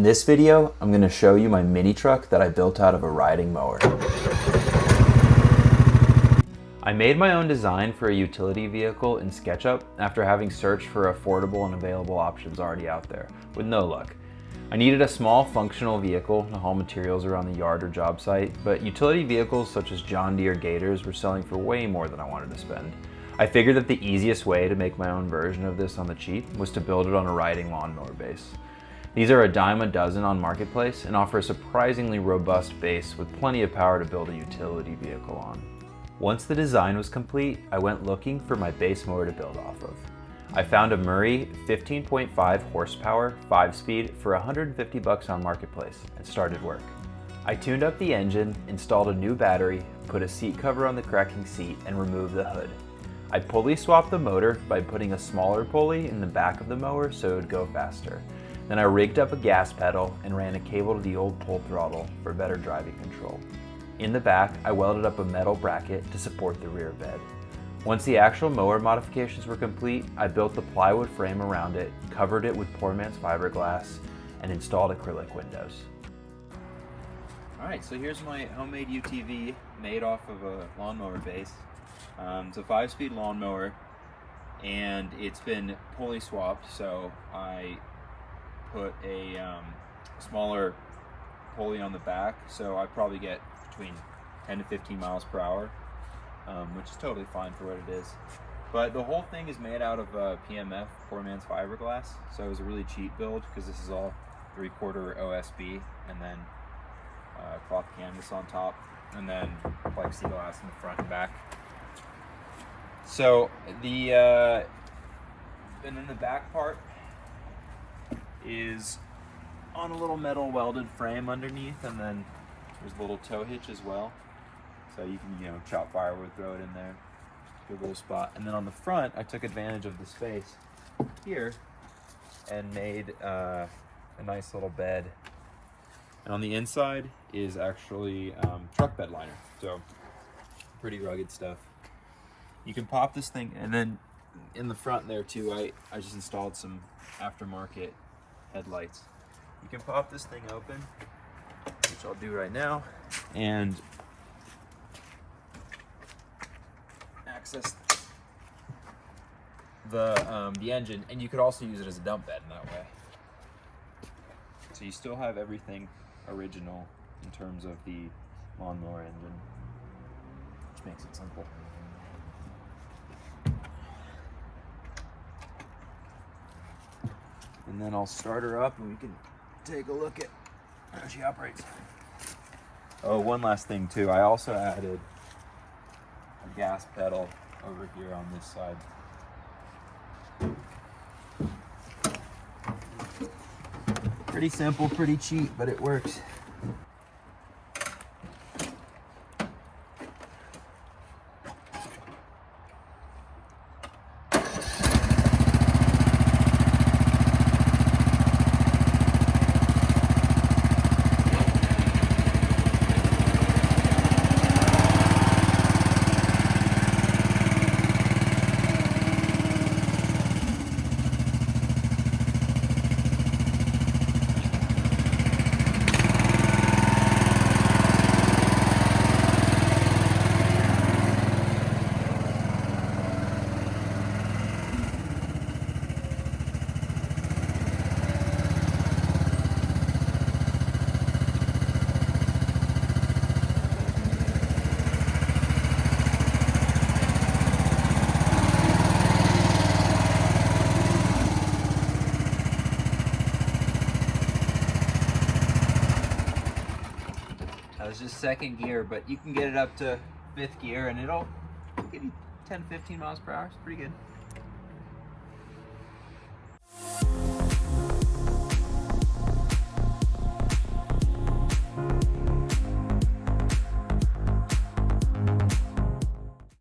In this video, I'm going to show you my mini truck that I built out of a riding mower. I made my own design for a utility vehicle in SketchUp after having searched for affordable and available options already out there, with no luck. I needed a small functional vehicle to haul materials around the yard or job site, but utility vehicles such as John Deere Gators were selling for way more than I wanted to spend. I figured that the easiest way to make my own version of this on the cheap was to build it on a riding lawnmower base. These are a dime a dozen on Marketplace and offer a surprisingly robust base with plenty of power to build a utility vehicle on. Once the design was complete, I went looking for my base mower to build off of. I found a Murray 15.5 horsepower 5-speed for $150 on Marketplace and started work. I tuned up the engine, installed a new battery, put a seat cover on the cracking seat, and removed the hood. I pulley swapped the motor by putting a smaller pulley in the back of the mower so it would go faster. Then I rigged up a gas pedal and ran a cable to the old pull throttle for better driving control. In the back, I welded up a metal bracket to support the rear bed. Once the actual mower modifications were complete, I built the plywood frame around it, covered it with poor man's fiberglass, and installed acrylic windows. Alright, so here's my homemade UTV made off of a lawnmower base. It's a 5-speed lawnmower, and it's been pulley swapped, so I put a smaller pulley on the back, so I probably get between 10 to 15 miles per hour, which is totally fine for what it is. But the whole thing is made out of PMF, poor man's fiberglass, so it was a really cheap build because this is all 3/4 OSB and then cloth canvas on top, and then plexiglass in the front and back. So and then the back part is on a little metal welded frame underneath, and then there's a little tow hitch as well, so you can chop firewood, throw it in there, good little spot. And then on the front, I took advantage of the space here and made a nice little bed. And on the inside is actually truck bed liner, so pretty rugged stuff. You can pop this thing, and then in the front there too, I just installed some aftermarket headlights. You can pop this thing open, which I'll do right now, and access the engine, and you could also use it as a dump bed in that way. So you still have everything original in terms of the lawnmower engine, which makes it simple. And then I'll start her up and we can take a look at how she operates. Oh, one last thing too. I also added a gas pedal over here on this side. Pretty simple, pretty cheap, but it works. That was just second gear, but you can get it up to 5th gear and it'll give you 10-15 miles per hour. It's pretty good.